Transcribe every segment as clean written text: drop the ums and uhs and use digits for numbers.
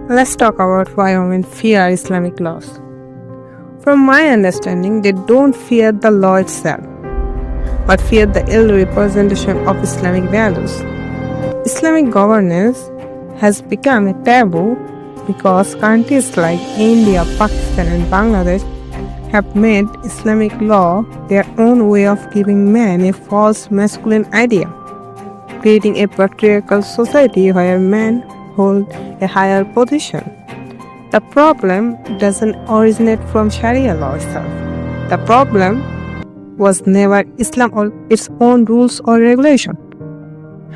Let's talk about why women fear Islamic laws. From my understanding, they don't fear the law itself, but fear the ill representation of Islamic values. Islamic governance has become a taboo because countries like India, Pakistan, and Bangladesh have made Islamic law their own way of giving men a false masculine idea, creating a patriarchal society where men hold a higher position. The problem doesn't originate from Sharia law itself. The problem was never Islam or its own rules or regulation.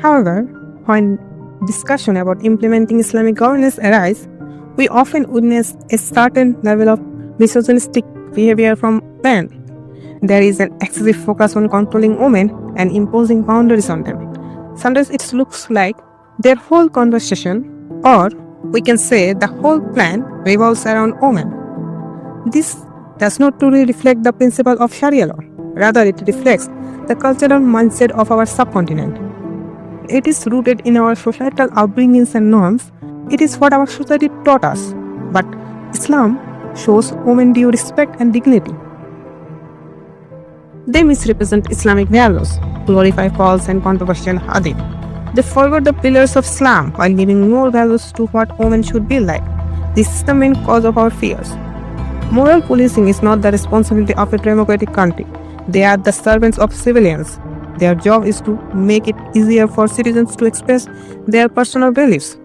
However, when discussion about implementing Islamic governance arises, we often witness a certain level of misogynistic behavior from men. There is an excessive focus on controlling women and imposing boundaries on them. Sometimes it looks like their whole conversation, or we can say the whole plan, revolves around women. This does not truly reflect the principle of Sharia law. Rather, it reflects the cultural mindset of our subcontinent. It is rooted in our societal upbringings and norms. It is what our society taught us. But Islam shows women due respect and dignity. They misrepresent Islamic values, glorify false and controversial hadith. They forgot the pillars of Islam while giving more values to what women should be like. This is the main cause of our fears. Moral policing is not the responsibility of a democratic country. They are the servants of civilians. Their job is to make it easier for citizens to express their personal beliefs.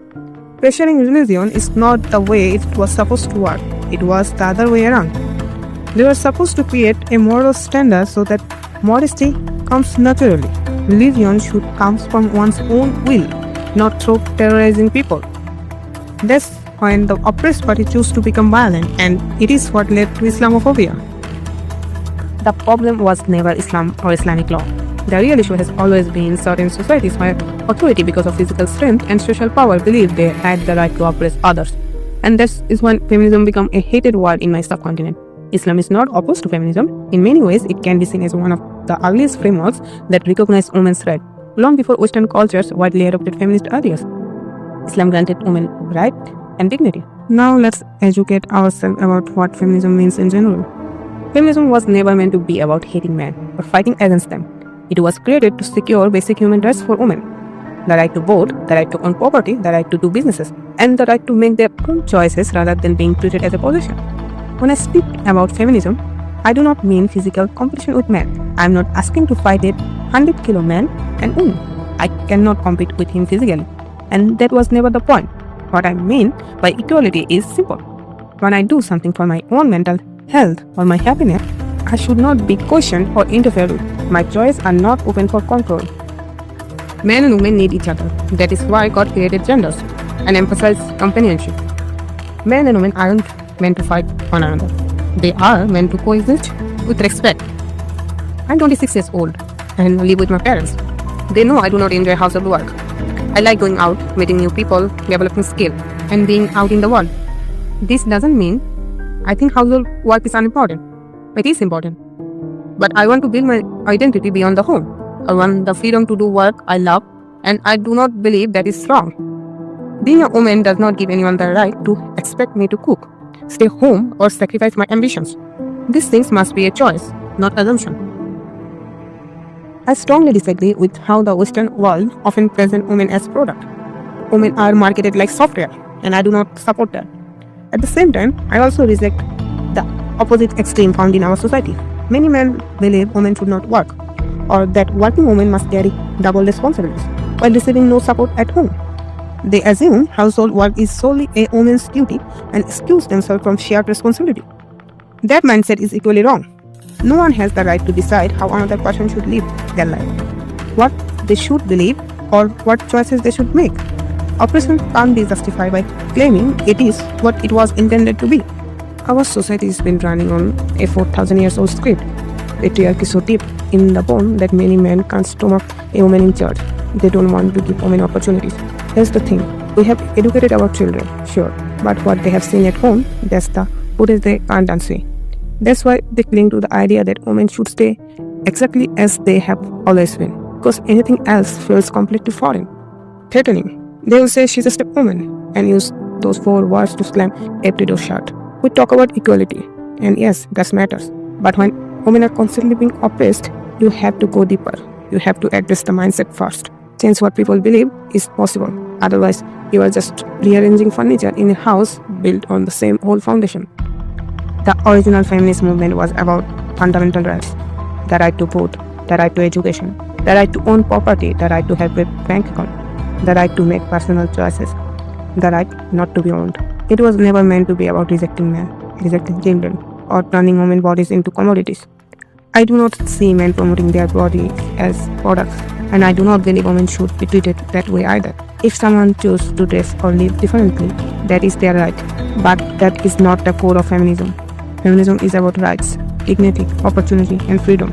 Pressuring religion is not the way it was supposed to work. It was the other way around. They were supposed to create a moral standard so that modesty comes naturally. Religion should come from one's own will, not through terrorizing people. That's when the oppressed party chose to become violent, and it is what led to Islamophobia. The problem was never Islam or Islamic law. The real issue has always been certain societies where authority, because of physical strength and social power, believed they had the right to oppress others. And this is when feminism became a hated word in my subcontinent. Islam is not opposed to feminism. In many ways, it can be seen as one of the earliest frameworks that recognize women's rights. Long before Western cultures widely adopted feminist ideas, Islam granted women right and dignity. Now let's educate ourselves about what feminism means in general. Feminism was never meant to be about hating men or fighting against them. It was created to secure basic human rights for women. The right to vote, the right to own property, the right to do businesses, and the right to make their own choices rather than being treated as a possession. When I speak about feminism, I do not mean physical competition with men. I am not asking to fight a 100-kilo man and win. I cannot compete with him physically. And that was never the point. What I mean by equality is simple. When I do something for my own mental health or my happiness, I should not be questioned or interfered with. My choices are not open for control. Men and women need each other. That is why God created genders and emphasized companionship. Men and women aren't meant to fight one another. They are meant to coexist with respect. I'm 26 years old and live with my parents. They know I do not enjoy household work. I like going out, meeting new people, developing skill, and being out in the world. This doesn't mean I think household work is unimportant. It is important. But I want to build my identity beyond the home. I want the freedom to do work I love, and I do not believe that is wrong. Being a woman does not give anyone the right to expect me to cook, stay home, or sacrifice my ambitions. These things must be a choice, not assumption. I strongly disagree with how the Western world often presents women as product. Women are marketed like software, and I do not support that. At the same time, I also reject the opposite extreme found in our society. Many men believe women should not work, or that working women must carry double responsibilities while receiving no support at home. They assume household work is solely a woman's duty and excuse themselves from shared responsibility. That mindset is equally wrong. No one has the right to decide how another person should live their life, what they should believe, or what choices they should make. Oppression can't be justified by claiming it is what it was intended to be. Our society has been running on a 4,000 years old script. Patriarchy is so deep in the bone that many men can't stomach a woman in charge. They don't want to give women opportunities. Here's the thing. We have educated our children, sure, but what they have seen at home, that's the footage they can't unsee. That's why they cling to the idea that women should stay exactly as they have always been, because anything else feels completely foreign, threatening. They will say she's just a woman and use those 4 words to slam every door shut. We talk about equality, and yes, that matters. But when women are constantly being oppressed, you have to go deeper. You have to address the mindset first. Change what people believe is possible. Otherwise, you are just rearranging furniture in a house built on the same old foundation. The original feminist movement was about fundamental rights: the right to vote, the right to education, the right to own property, the right to have a bank account, the right to make personal choices, the right not to be owned. It was never meant to be about rejecting men, rejecting children, or turning women's bodies into commodities. I do not see men promoting their bodies as products, and I do not believe women should be treated that way either. If someone chooses to dress or live differently, that is their right, but that is not the core of feminism. Feminism is about rights, dignity, opportunity, and freedom.